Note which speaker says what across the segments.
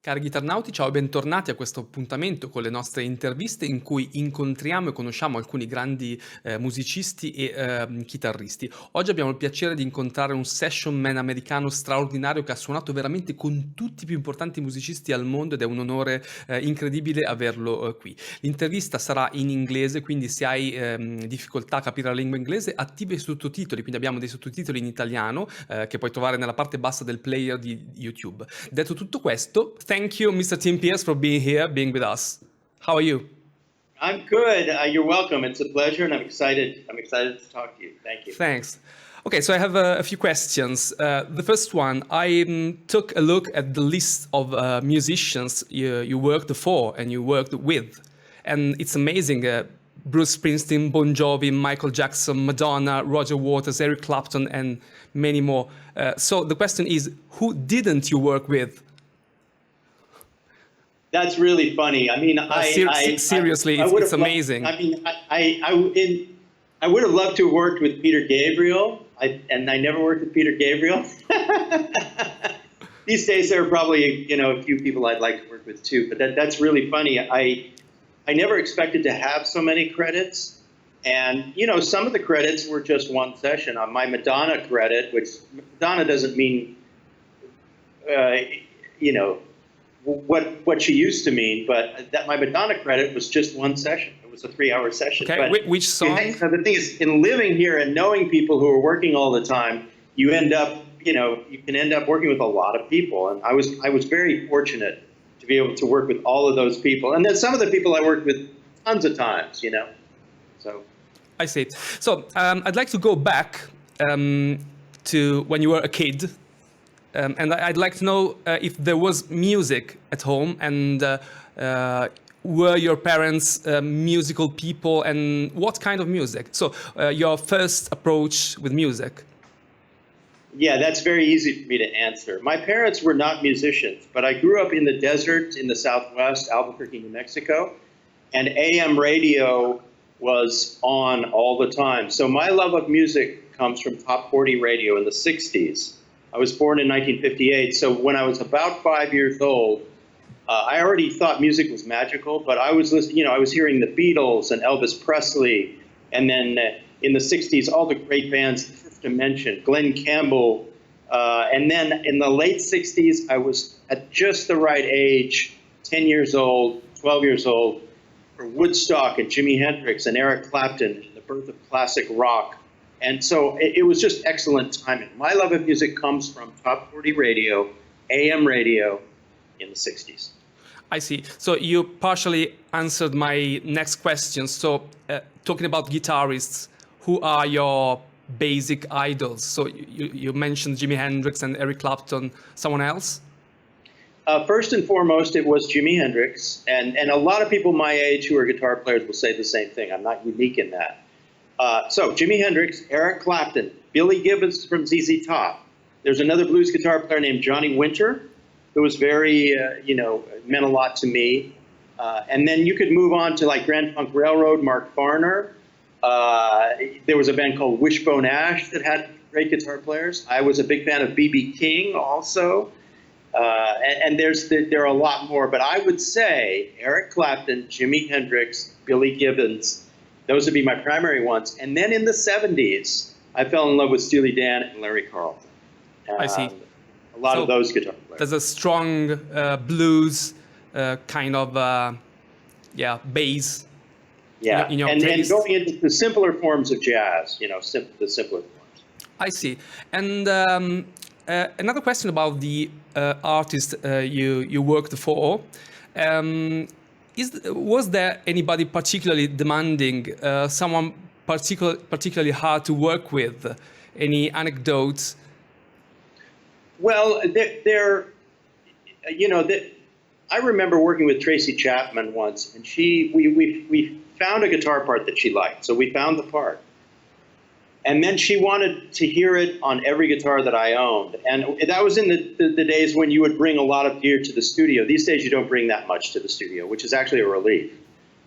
Speaker 1: Cari Ghitarnauti, ciao e bentornati a questo appuntamento con le nostre interviste in cui incontriamo e conosciamo alcuni grandi musicisti e chitarristi. Oggi abbiamo il piacere di incontrare un session man americano straordinario che ha suonato veramente con tutti i più importanti musicisti al mondo ed è un onore incredibile averlo qui. L'intervista sarà in inglese, quindi se hai difficoltà a capire la lingua inglese, attiva i sottotitoli, quindi abbiamo dei sottotitoli in italiano che puoi trovare nella parte bassa del player di YouTube. Detto tutto questo, thank you, Mr. Tim Pierce, for being here, being with us. How are you?
Speaker 2: I'm good. You're welcome. It's a pleasure, and I'm excited. I'm excited to talk to you. Thank you.
Speaker 1: Thanks. Okay, so I have a few questions. The first one, I took a look at the list of musicians you worked for and you worked with, and it's amazing. Bruce Springsteen, Bon Jovi, Michael Jackson, Madonna, Roger Waters, Eric Clapton, and many more. So the question is, who didn't you work with?
Speaker 2: That's really funny. I mean,
Speaker 1: seriously,
Speaker 2: I would
Speaker 1: it's
Speaker 2: have
Speaker 1: amazing.
Speaker 2: I mean, I would have loved to have worked with Peter Gabriel, and I never worked with Peter Gabriel. These days, there are probably a few people I'd like to work with too. But that's really funny. I never expected to have so many credits, and some of the credits were just one session. On my Madonna credit, which Madonna doesn't mean, what she used to mean, but that my Madonna credit was just one session. It was a 3-hour session.
Speaker 1: Okay,
Speaker 2: but
Speaker 1: which song?
Speaker 2: The thing is, in living here and knowing people who are working all the time, you end up, you can end up working with a lot of people. And I was very fortunate to be able to work with all of those people. And then some of the people I worked with tons of times, So.
Speaker 1: I see. So I'd like to go back to when you were a kid. And I'd like to know if there was music at home and were your parents musical people and what kind of music? So your first approach with music.
Speaker 2: Yeah, that's very easy for me to answer. My parents were not musicians, but I grew up in the desert in the Southwest, Albuquerque, New Mexico, and AM radio was on all the time. So my love of music comes from Top 40 radio in the 60s. I was born in 1958, so when I was about 5 years old, I already thought music was magical, but I was listening, I was hearing the Beatles and Elvis Presley, and then in the 60s, all the great bands, The Fifth Dimension, Glenn Campbell, and then in the late 60s, I was at just the right age, 10 years old, 12 years old, for Woodstock and Jimi Hendrix and Eric Clapton, and the birth of classic rock. And so it was just excellent timing. My love of music comes from Top 40 radio, AM radio in the 60s.
Speaker 1: I see. So you partially answered my next question. So talking about guitarists, who are your basic idols? So you mentioned Jimi Hendrix and Eric Clapton. Someone else?
Speaker 2: First and foremost, it was Jimi Hendrix. And a lot of people my age who are guitar players will say the same thing. I'm not unique in that. So Jimi Hendrix, Eric Clapton, Billy Gibbons from ZZ Top. There's another blues guitar player named Johnny Winter, who was very, meant a lot to me. And then you could move on to like Grand Funk Railroad, Mark Farner. There was a band called Wishbone Ash that had great guitar players. I was a big fan of B.B. King also. And there are a lot more, but I would say Eric Clapton, Jimi Hendrix, Billy Gibbons. Those would be my primary ones. And then in the 70s, I fell in love with Steely Dan and Larry Carlton.
Speaker 1: I see.
Speaker 2: A lot of those guitar players.
Speaker 1: There's a strong blues kind of, bass.
Speaker 2: Yeah,
Speaker 1: in your
Speaker 2: and
Speaker 1: taste.
Speaker 2: going into the simpler forms of jazz, the simpler forms.
Speaker 1: I see. And another question about the artist you worked for. Was there anybody particularly demanding, someone particularly hard to work with? Any anecdotes?
Speaker 2: Well, I remember working with Tracy Chapman once, and we found a guitar part that she liked, so we found the part. And then she wanted to hear it on every guitar that I owned. And that was in the days when you would bring a lot of gear to the studio. These days you don't bring that much to the studio, which is actually a relief.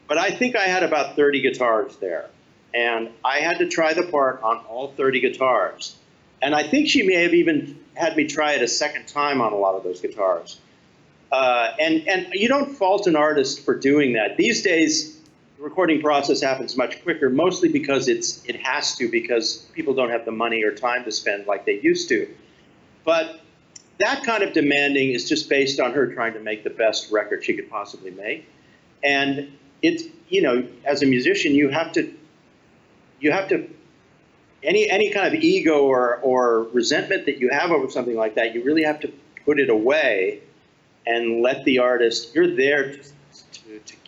Speaker 2: But I think I had about 30 guitars there. And I had to try the part on all 30 guitars. And I think she may have even had me try it a second time on a lot of those guitars. And you don't fault an artist for doing that. These days, the recording process happens much quicker, mostly because it has to, because people don't have the money or time to spend like they used to. But that kind of demanding is just based on her trying to make the best record she could possibly make. And it's, you know, as a musician, you have to any kind of ego or resentment that you have over something like that, you really have to put it away and let the artist, you're there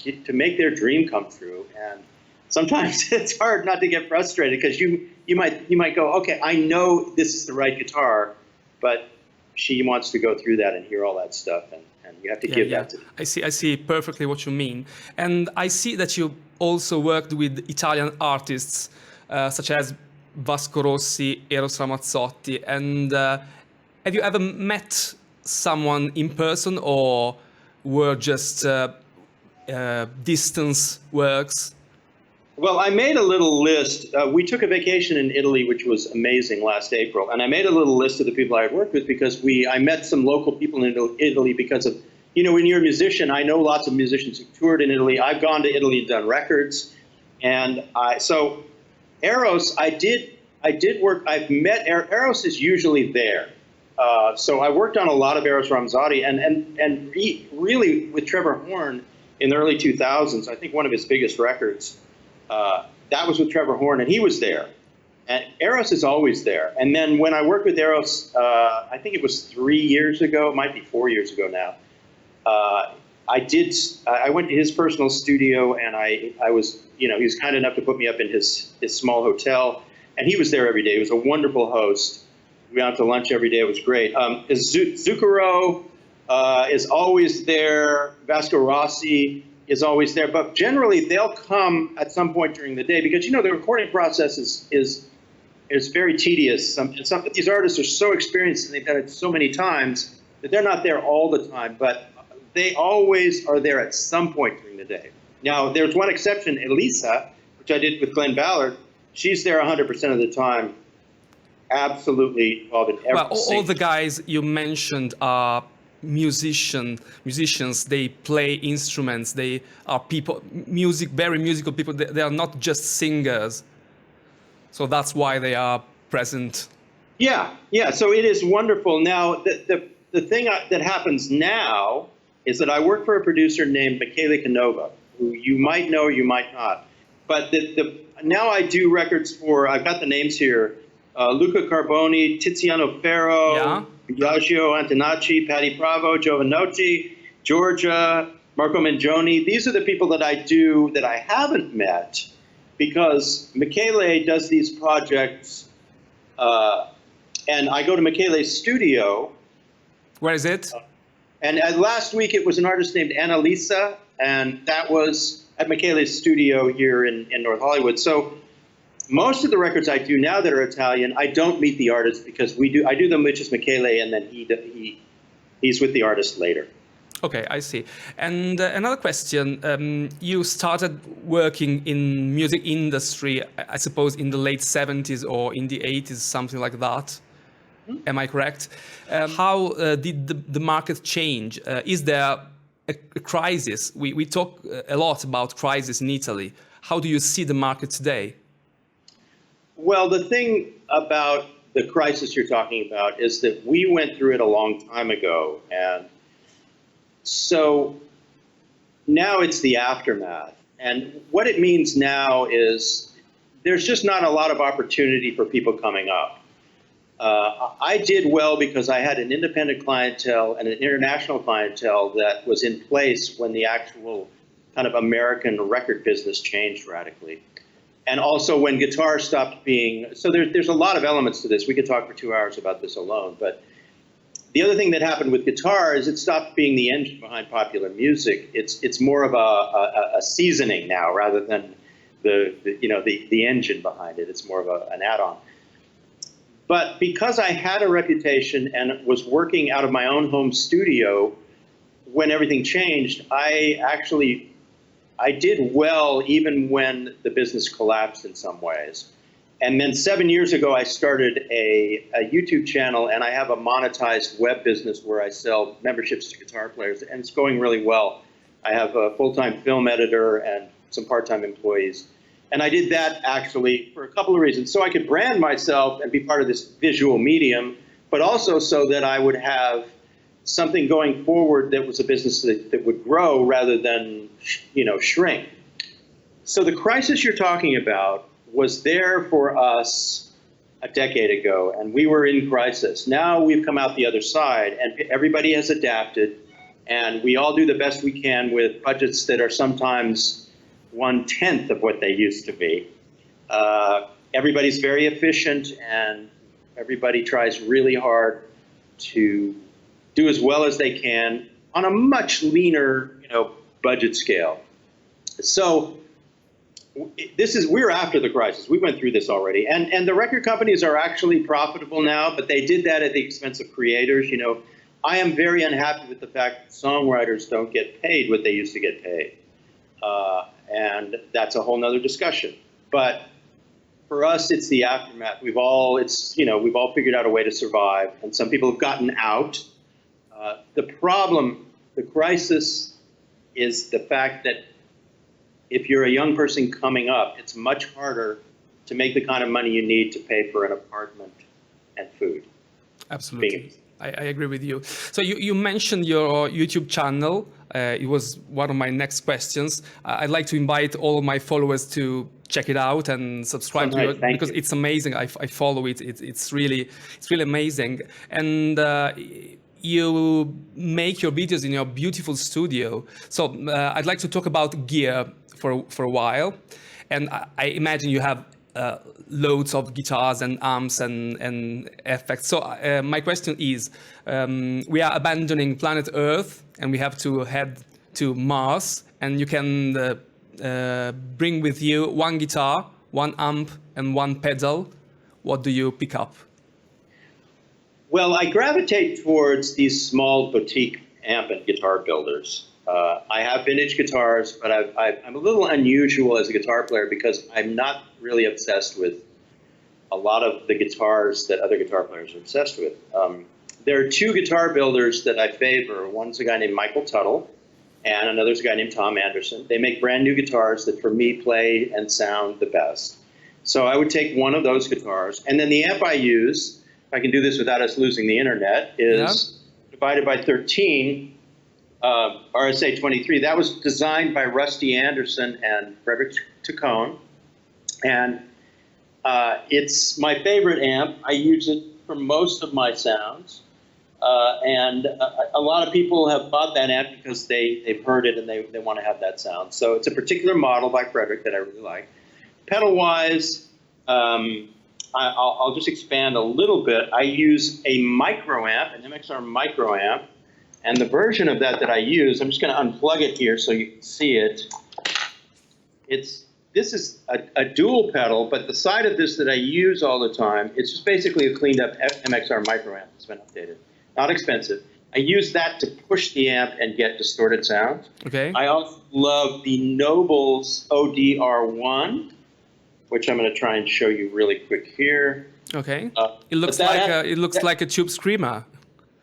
Speaker 2: to make their dream come true. And sometimes it's hard not to get frustrated, because you might go, okay, I know this is the right guitar, but she wants to go through that and hear all that stuff, and you have to give that to them.
Speaker 1: I see perfectly what you mean. And I see that you also worked with Italian artists such as Vasco Rossi, Eros Ramazzotti. And have you ever met someone in person, or were just distance works?
Speaker 2: Well, I made a little list. We took a vacation in Italy, which was amazing, last April. And I made a little list of the people I had worked with, because I met some local people in Italy because of, you know, when you're a musician, I know lots of musicians who toured in Italy. I've gone to Italy and done records. And so Eros, I did work, I've met, Eros is usually there. So I worked on a lot of Eros Ramazzotti, and really with Trevor Horn in the early 2000s, I think one of his biggest records, that was with Trevor Horn, and he was there. And Eros is always there. And then when I worked with Eros, I think it was 3 years ago, it might be 4 years ago now, I went to his personal studio, and I was, you know, he was kind enough to put me up in his small hotel, and he was there every day. He was a wonderful host. We went out to lunch every day. It was great. Zucchero is always there. Vasco Rossi is always there. But generally, they'll come at some point during the day, because, you know, the recording process is very tedious. These artists are so experienced, and they've done it so many times, that they're not there all the time. But they always are there at some point during the day. Now, there's one exception, Elisa, which I did with Glenn Ballard. She's there 100% of the time. Absolutely involved in everything.
Speaker 1: Well, all the guys you mentioned are musicians. They play instruments. They are people, very musical people. They are not just singers. So that's why they are present.
Speaker 2: Yeah. So it is wonderful. Now, the thing that happens now is that I work for a producer named Michele Canova, who you might know or you might not. But now I do records for, I've got the names here, Luca Carboni, Tiziano Ferro, Biagio Antonacci, Patti Bravo, Giovanotti, Georgia, Marco Mangione. These are the people that I do that I haven't met, because Michele does these projects, and I go to Michele's studio.
Speaker 1: Where is it?
Speaker 2: And last week it was an artist named Annalisa, and that was at Michele's studio here in North Hollywood. So most of the records I do now that are Italian, I don't meet the artist, because I do them with just Michele, and then he's with the artist later.
Speaker 1: Okay, I see. And another question, you started working in music industry, I suppose, in the late 70s or in the 80s, something like that. Am I correct? How did the market change? Is there a crisis? We talk a lot about crisis in Italy. How do you see the market today?
Speaker 2: Well, the thing about the crisis you're talking about is that we went through it a long time ago. And so now it's the aftermath. And what it means now is there's just not a lot of opportunity for people coming up. I did well because I had an independent clientele and an international clientele that was in place when the actual kind of American record business changed radically. And also when guitar stopped being, so there's a lot of elements to this. We could talk for 2 hours about this alone. But the other thing that happened with guitar is it stopped being the engine behind popular music. It's more of a seasoning now rather than the engine behind it. It's more of an add-on. But because I had a reputation and was working out of my own home studio, when everything changed, I did well even when the business collapsed in some ways. And then 7 years ago, I started a YouTube channel, and I have a monetized web business where I sell memberships to guitar players, and it's going really well. I have a full-time film editor and some part-time employees. And I did that actually for a couple of reasons. So I could brand myself and be part of this visual medium, but also so that I would have something going forward that was a business that would grow rather than, shrink. So the crisis you're talking about was there for us a decade ago, and we were in crisis. Now we've come out the other side, and everybody has adapted, and we all do the best we can with budgets that are sometimes 1/10 of what they used to be. Everybody's very efficient, and everybody tries really hard to do as well as they can on a much leaner, budget scale. So we're after the crisis. We went through this already. And the record companies are actually profitable now, but they did that at the expense of creators. I am very unhappy with the fact that songwriters don't get paid what they used to get paid. And that's a whole nother discussion. But for us, it's the aftermath. We've all figured out a way to survive, and some people have gotten out. The crisis is the fact that if you're a young person coming up, it's much harder to make the kind of money you need to pay for an apartment and food.
Speaker 1: Absolutely. I agree with you. So you mentioned your YouTube channel. It was one of my next questions. I'd like to invite all of my followers to check it out and subscribe to it because it's amazing. I follow it. It's really amazing. And you make your videos in your beautiful studio. So I'd like to talk about gear for a while. And I imagine you have loads of guitars and amps and effects. So my question is, we are abandoning planet Earth and we have to head to Mars, and you can bring with you one guitar, one amp, and one pedal. What do you pick up?
Speaker 2: Well, I gravitate towards these small boutique amp and guitar builders. I have vintage guitars, but I'm a little unusual as a guitar player because I'm not really obsessed with a lot of the guitars that other guitar players are obsessed with. There are two guitar builders that I favor. One's a guy named Michael Tuttle, and another's a guy named Tom Anderson. They make brand new guitars that, for me, play and sound the best. So I would take one of those guitars, and then the amp I use, if I can do this without us losing the internet, is divided by 13. RSA 23. That was designed by Rusty Anderson and Frederick Taccone, and it's my favorite amp. I use it for most of my sounds, and a lot of people have bought that amp because they've heard it and they want to have that sound. So it's a particular model by Frederick that I really like. Pedal-wise, I'll just expand a little bit. I use a micro amp, an MXR micro amp. And the version of that I use, I'm just going to unplug it here so you can see it. This is a dual pedal, but the side of this that I use all the time, it's just basically a cleaned up MXR micro amp that's been updated. Not expensive. I use that to push the amp and get distorted sound.
Speaker 1: Okay.
Speaker 2: I also love the Nobles ODR1, which I'm going to try and show you really quick here.
Speaker 1: Okay. It looks like a tube screamer.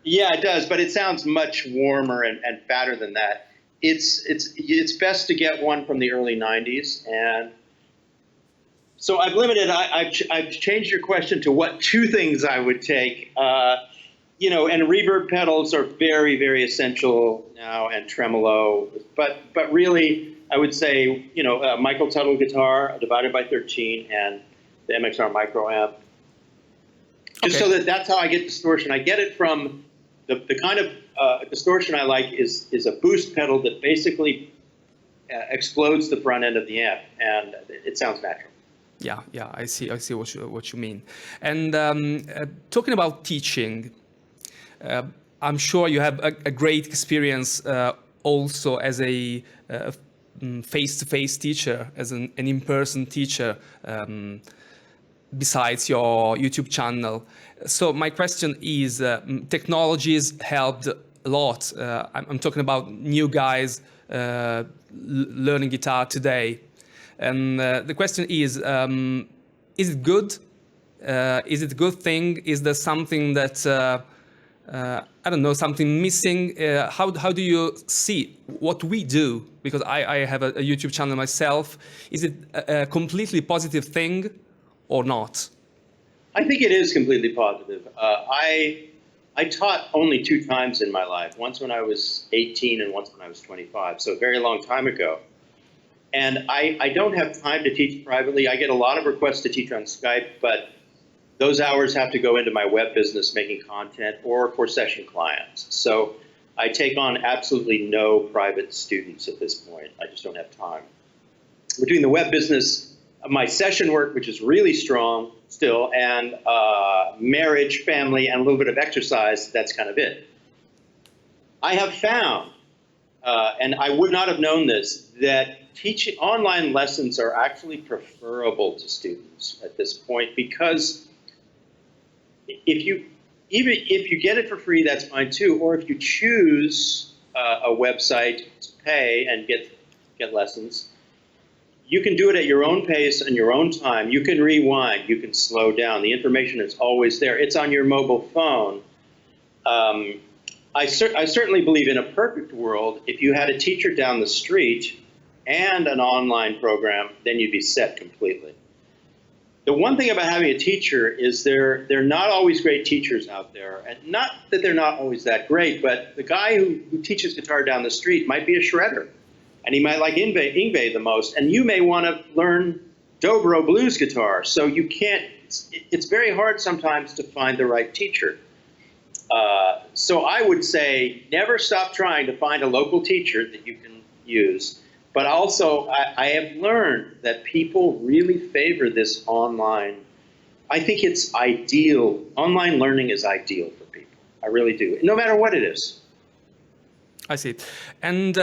Speaker 2: Yeah, it does, but it sounds much warmer and fatter than that. It's best to get one from the early 90s, and so I've limited. I've changed your question to what two things I would take. And reverb pedals are very, very essential now, and tremolo. But really, I would say Michael Tuttle guitar divided by 13 and the MXR micro amp. Just so that's how I get distortion. I get it from the kind of distortion I like is a boost pedal that basically explodes the front end of the amp, and it sounds natural.
Speaker 1: Yeah, I see what you mean. And talking about teaching, I'm sure you have a great experience also as a face-to-face teacher, as an in-person teacher. Besides your YouTube channel. So my question is, technology's helped a lot. I'm talking about new guys learning guitar today. And the question is, is it good? Is it a good thing? Is there something that I don't know, something missing? How do you see what we do? Because I have a YouTube channel myself. Is it a completely positive thing or not?
Speaker 2: I think it is completely positive. I taught only 2 times in my life. Once when I was 18 and once when I was 25. So a very long time ago. And I don't have time to teach privately. I get a lot of requests to teach on Skype, but those hours have to go into my web business making content or for session clients. So I take on absolutely no private students at this point. I just don't have time. Between the web business, my session work, which is really strong still, and marriage, family, and a little bit of exercise, that's kind of it. I have found, and I would not have known this, that teaching online lessons are actually preferable to students at this point, because if you get it for free, that's fine too. Or if you choose a website to pay and get lessons, you can do it at your own pace and your own time. You can rewind. You can slow down. The information is always there. It's on your mobile phone. I certainly believe in a perfect world, if you had a teacher down the street and an online program, then you'd be set completely. The one thing about having a teacher is they're not always great teachers out there. And not that they're not always that great, but the guy who teaches guitar down the street might be a shredder. And he might like Yngwie the most. And you may want to learn dobro blues guitar. So you can't, it's very hard sometimes to find the right teacher. So I would say never stop trying to find a local teacher that you can use. But also, I have learned that people really favor this online. I think it's ideal. Online learning is ideal for people. I really do, no matter what it is.
Speaker 1: I see. And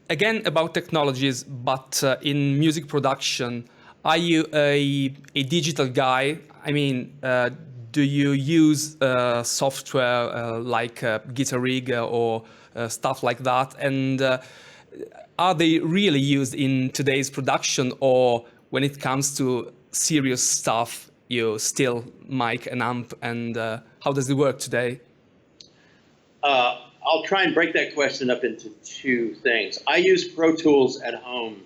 Speaker 1: again, about technologies, but in music production, are you a digital guy? I mean, do you use software like Guitar Rig or stuff like that? And are they really used in today's production, or when it comes to serious stuff, you still mic and amp, and how does it work today?
Speaker 2: I'll try and break that question up into 2 things. I use Pro Tools at home,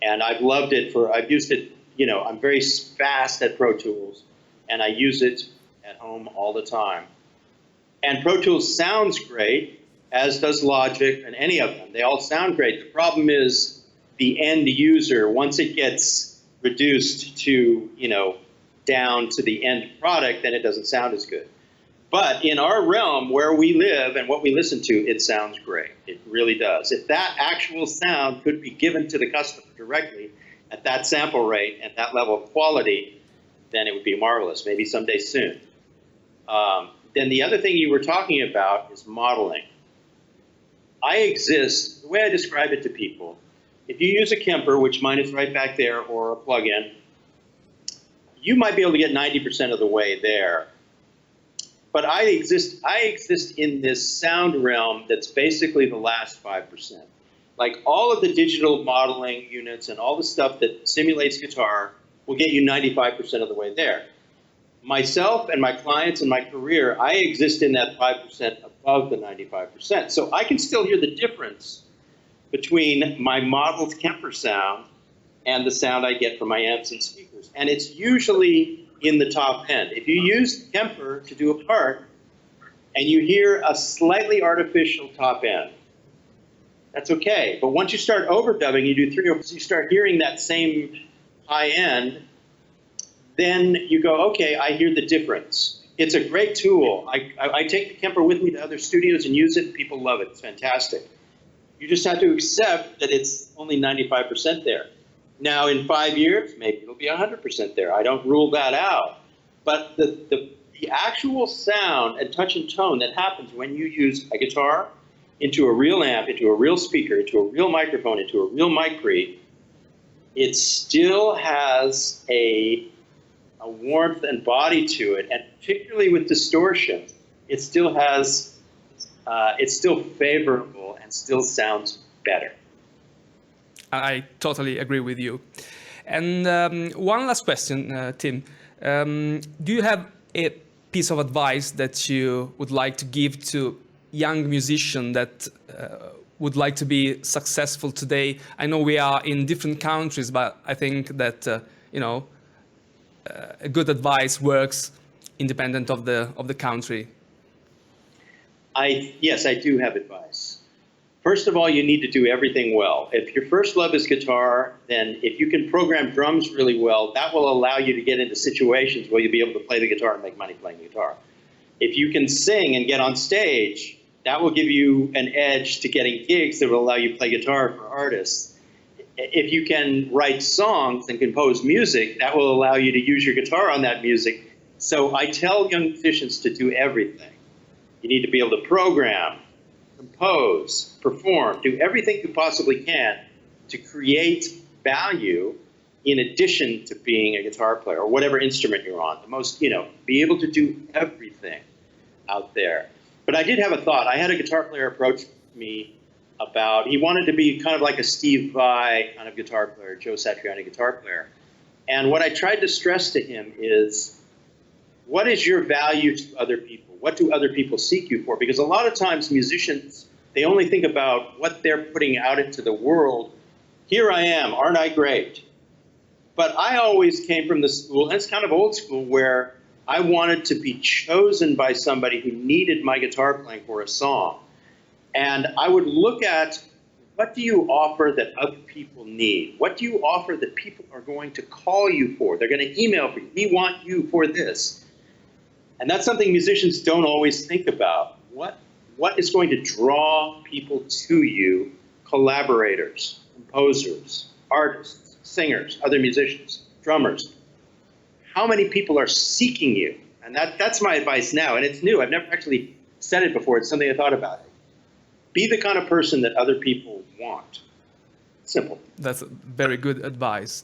Speaker 2: and I've loved it I've used it, I'm very fast at Pro Tools, and I use it at home all the time. And Pro Tools sounds great, as does Logic and any of them. They all sound great. The problem is the end user, once it gets reduced to, down to the end product, then it doesn't sound as good. But in our realm where we live and what we listen to, it sounds great. It really does. If that actual sound could be given to the customer directly at that sample rate, at that level of quality, then it would be marvelous, maybe someday soon. Then the other thing you were talking about is modeling. The way I describe it to people, if you use a Kemper, which mine is right back there, or a plug-in, you might be able to get 90% of the way there. But I exist in this sound realm that's basically the last 5%. Like all of the digital modeling units and all the stuff that simulates guitar will get you 95% of the way there. Myself and my clients and my career, I exist in that 5% above the 95%. So I can still hear the difference between my modeled Kemper sound and the sound I get from my amps and speakers. And it's usually in the top end. If you use Kemper to do a part and you hear a slightly artificial top end, that's okay. But once you start overdubbing, you do 3 or 4, you start hearing that same high end, then you go, okay, I hear the difference. It's a great tool. I take the Kemper with me to other studios and use it, and people love it. It's fantastic. You just have to accept that it's only 95% there. Now, in 5 years, maybe it'll be 100% there. I don't rule that out. But the actual sound and touch and tone that happens when you use a guitar into a real amp, into a real speaker, into a real microphone, into a real mic pre, it still has a warmth and body to it, and particularly with distortion, it still has, it's still favorable and still sounds better.
Speaker 1: I totally agree with you. And one last question, Tim. Do you have a piece of advice that you would like to give to young musicians that would like to be successful today? I know we are in different countries, but I think that a good advice works independent of the country.
Speaker 2: Yes, I do have advice. First of all, you need to do everything well. If your first love is guitar, then if you can program drums really well, that will allow you to get into situations where you'll be able to play the guitar and make money playing the guitar. If you can sing and get on stage, that will give you an edge to getting gigs that will allow you to play guitar for artists. If you can write songs and compose music, that will allow you to use your guitar on that music. So I tell young musicians to do everything. You need to be able to program, compose, perform, do everything you possibly can to create value in addition to being a guitar player or whatever instrument you're on. Be able to do everything out there. But I did have a thought. I had a guitar player approach me he wanted to be kind of like a Steve Vai kind of guitar player, Joe Satriani guitar player. And what I tried to stress to him is, what is your value to other people? What do other people seek you for? Because a lot of times musicians, they only think about what they're putting out into the world. Here I am, aren't I great? But I always came from the school, and it's kind of old school, where I wanted to be chosen by somebody who needed my guitar playing for a song. And I would look at, what do you offer that other people need? What do you offer that people are going to call you for? They're going to email for you. We want you for this. And that's something musicians don't always think about. What is going to draw people to you? Collaborators, composers, artists, singers, other musicians, drummers. How many people are seeking you? And that's my advice now. And it's new. I've never actually said it before. It's something I thought about. Be the kind of person that other people want. Simple.
Speaker 1: That's very good advice.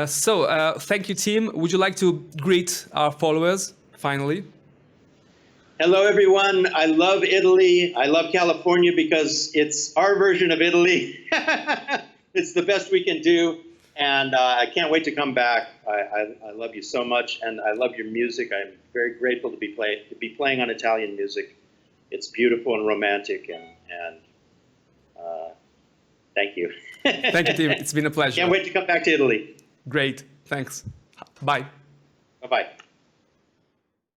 Speaker 1: So thank you, Tim. Would you like to greet our followers finally?
Speaker 2: Hello, everyone. I love Italy. I love California because it's our version of Italy. It's the best we can do. And I can't wait to come back. I love you so much, and I love your music. I'm very grateful to be playing on Italian music. It's beautiful and romantic, and thank you.
Speaker 1: Thank you, Tim. It's been a pleasure.
Speaker 2: Can't wait to come back to Italy.
Speaker 1: Great. Thanks. Bye.
Speaker 2: Bye-bye.